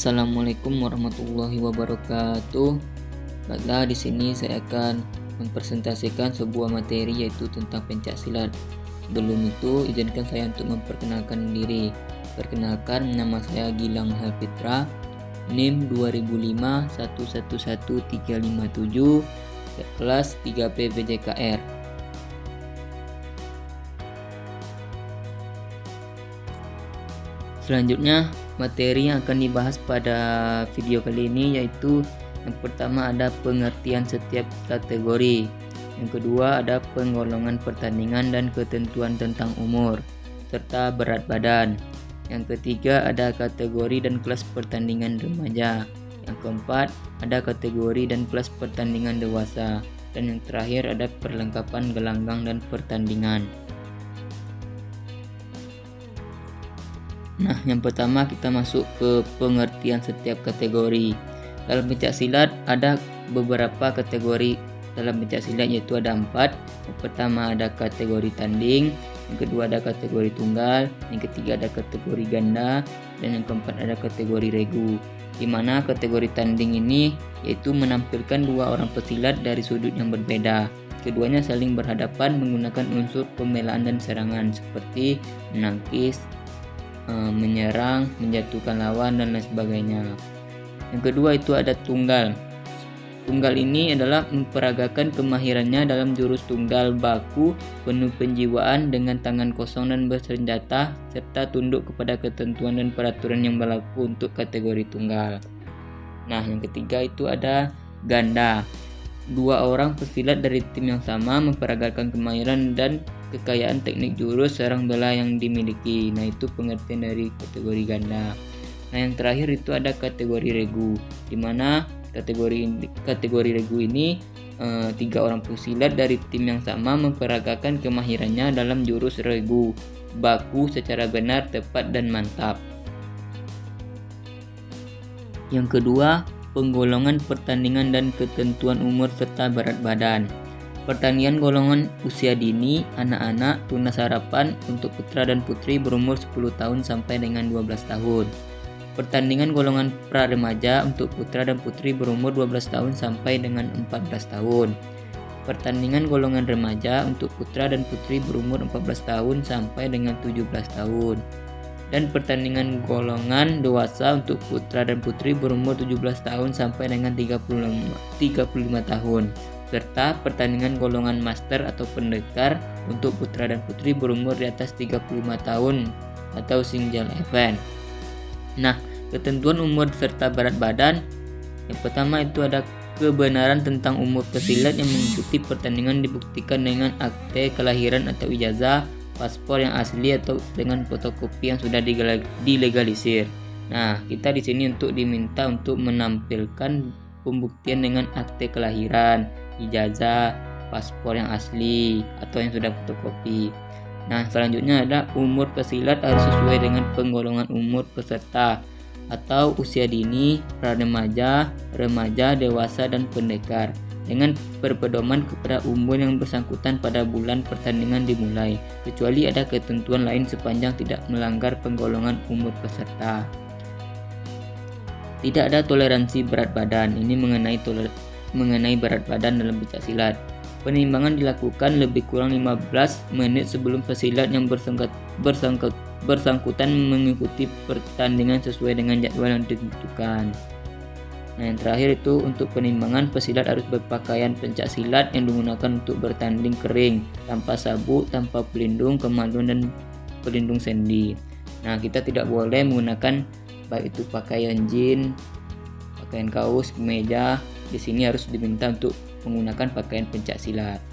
Assalamualaikum warahmatullahi wabarakatuh. Baiklah, di sini saya akan mempresentasikan sebuah materi yaitu tentang pencak silat. Sebelum itu, izinkan saya untuk memperkenalkan diri. Perkenalkan, nama saya Gilang Helfitra, NIM 2005 111357, kelas 3P BJKR. Selanjutnya, materi yang akan dibahas pada video kali ini yaitu yang pertama ada pengertian setiap kategori, yang kedua ada penggolongan pertandingan dan ketentuan tentang umur serta berat badan, yang ketiga ada kategori dan kelas pertandingan remaja, yang keempat ada kategori dan kelas pertandingan dewasa, dan yang terakhir ada perlengkapan gelanggang dan pertandingan. Nah, yang pertama kita masuk ke pengertian setiap kategori. Dalam pencak silat ada beberapa kategori dalam pencak silat, yaitu ada 4. Yang pertama ada kategori tanding, yang kedua ada kategori tunggal, yang ketiga ada kategori ganda, dan yang keempat ada kategori regu. Di mana kategori tanding ini yaitu menampilkan dua orang pesilat dari sudut yang berbeda. Keduanya saling berhadapan menggunakan unsur pembelaan dan serangan seperti menangkis, menyerang, menjatuhkan lawan, dan lain sebagainya. Yang kedua itu ada tunggal. Tunggal ini adalah memperagakan kemahirannya dalam jurus tunggal baku penuh penjiwaan dengan tangan kosong dan bersenjata serta tunduk kepada ketentuan dan peraturan yang berlaku untuk kategori tunggal. Nah, yang ketiga itu ada ganda. Dua orang pesilat dari tim yang sama memperagakan kemahiran dan kekayaan teknik jurus serang bela yang dimiliki. Nah, itu pengertian dari kategori ganda. Nah, yang terakhir itu ada kategori regu, di mana kategori regu ini 3 orang pesilat dari tim yang sama memperagakan kemahirannya dalam jurus regu baku secara benar, tepat, dan mantap. Yang kedua, penggolongan pertandingan dan ketentuan umur serta berat badan. Pertandingan golongan usia dini, anak-anak, tunas harapan untuk putra dan putri berumur 10 tahun sampai dengan 12 tahun. Pertandingan golongan pra-remaja untuk putra dan putri berumur 12 tahun sampai dengan 14 tahun. Pertandingan golongan remaja untuk putra dan putri berumur 14 tahun sampai dengan 17 tahun. Dan pertandingan golongan dewasa untuk putra dan putri berumur 17 tahun sampai dengan 35 tahun. Serta pertandingan golongan master atau pendekar untuk putra dan putri berumur di atas 35 tahun atau single event. Nah, ketentuan umur serta berat badan. Yang pertama itu ada kebenaran tentang umur pesilat yang mengikuti pertandingan dibuktikan dengan akte kelahiran atau ijazah, paspor yang asli atau dengan fotokopi yang sudah dilegalisir. Nah, kita di sini diminta untuk menampilkan pembuktian dengan akte kelahiran, ijazah, paspor yang asli atau yang sudah fotokopi. Nah, selanjutnya ada umur pesilat harus sesuai dengan penggolongan umur peserta atau usia dini, pra-remaja, remaja, dewasa, dan pendekar dengan berpedoman kepada umur yang bersangkutan pada bulan pertandingan dimulai, kecuali ada ketentuan lain sepanjang tidak melanggar penggolongan umur peserta. Tidak ada toleransi berat badan. Ini mengenai berat badan dalam pencak silat. Penimbangan dilakukan lebih kurang 15 menit sebelum pesilat yang bersangkutan mengikuti pertandingan sesuai dengan jadwal yang ditentukan. Nah, yang terakhir itu untuk penimbangan, pesilat harus berpakaian pencak silat yang digunakan untuk bertanding kering, tanpa sabuk, tanpa pelindung kemaluan dan pelindung sendi. Nah, kita tidak boleh menggunakan baik itu pakaian jeans, pakaian kaos, kemeja. Di sini harus diminta untuk menggunakan pakaian pencak silat.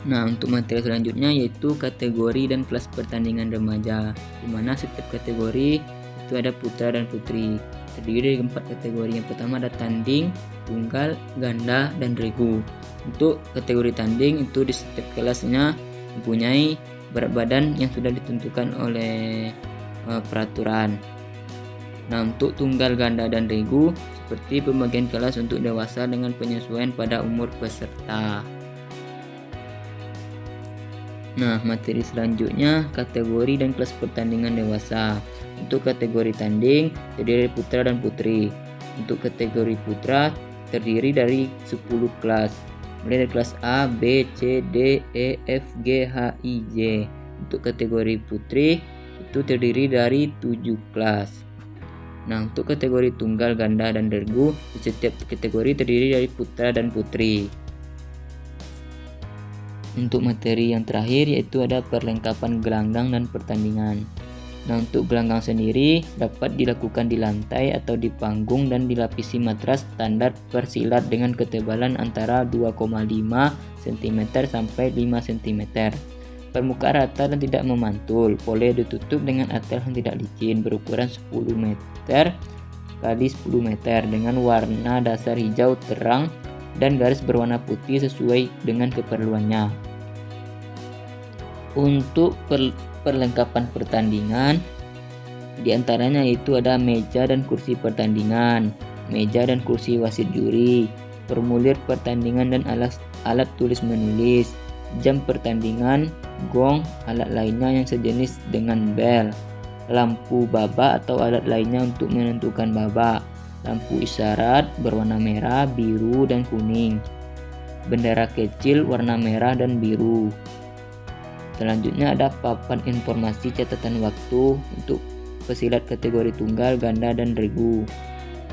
Nah, untuk materi selanjutnya yaitu kategori dan kelas pertandingan remaja, di mana setiap kategori itu ada putra dan putri. Terdiri dari 4 kategori. Yang pertama ada tanding, tunggal, ganda, dan regu. Untuk kategori tanding itu di setiap kelasnya mempunyai berat badan yang sudah ditentukan oleh peraturan. Nah, untuk tunggal, ganda, dan regu seperti pembagian kelas untuk dewasa dengan penyesuaian pada umur peserta. Nah, materi selanjutnya kategori dan kelas pertandingan dewasa. Untuk kategori tanding terdiri dari putra dan putri. Untuk kategori putra terdiri dari 10 kelas, mulai dari kelas A, B, C, D, E, F, G, H, I, J. Untuk kategori putri itu terdiri dari 7 kelas. Nah, untuk kategori tunggal, ganda, dan regu, setiap kategori terdiri dari putra dan putri. Untuk materi yang terakhir yaitu ada perlengkapan gelanggang dan pertandingan. Nah, untuk gelanggang sendiri dapat dilakukan di lantai atau di panggung dan dilapisi matras standar persilat dengan ketebalan antara 2,5 cm sampai 5 cm. Permukaan rata dan tidak memantul, boleh ditutup dengan atel yang tidak licin berukuran 10 meter kali 10 meter dengan warna dasar hijau terang dan garis berwarna putih sesuai dengan keperluannya. Untuk perlengkapan pertandingan diantaranya itu ada meja dan kursi pertandingan, meja dan kursi wasit juri, formulir pertandingan dan alat tulis menulis, jam pertandingan, gong, alat lainnya yang sejenis dengan bel, lampu babak atau alat lainnya untuk menentukan babak, lampu isyarat berwarna merah, biru, dan kuning, bendera kecil warna merah dan biru. Selanjutnya ada papan informasi catatan waktu untuk pesilat kategori tunggal, ganda, dan regu.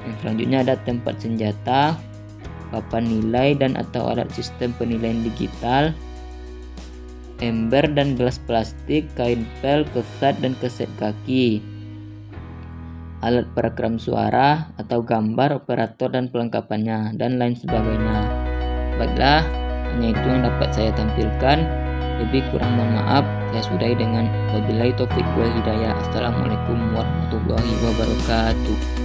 Yang selanjutnya ada tempat senjata, papan nilai dan atau alat sistem penilaian digital, ember dan gelas plastik, kain pel, kesat dan keset kaki, alat perekam suara atau gambar operator dan pelengkapannya, dan lain sebagainya. Baiklah, hanya itu yang dapat saya tampilkan. Lebih kurang mohon maaf, saya sudahi dengan wabillahi taufiq wal hidayah. Assalamualaikum warahmatullahi wabarakatuh.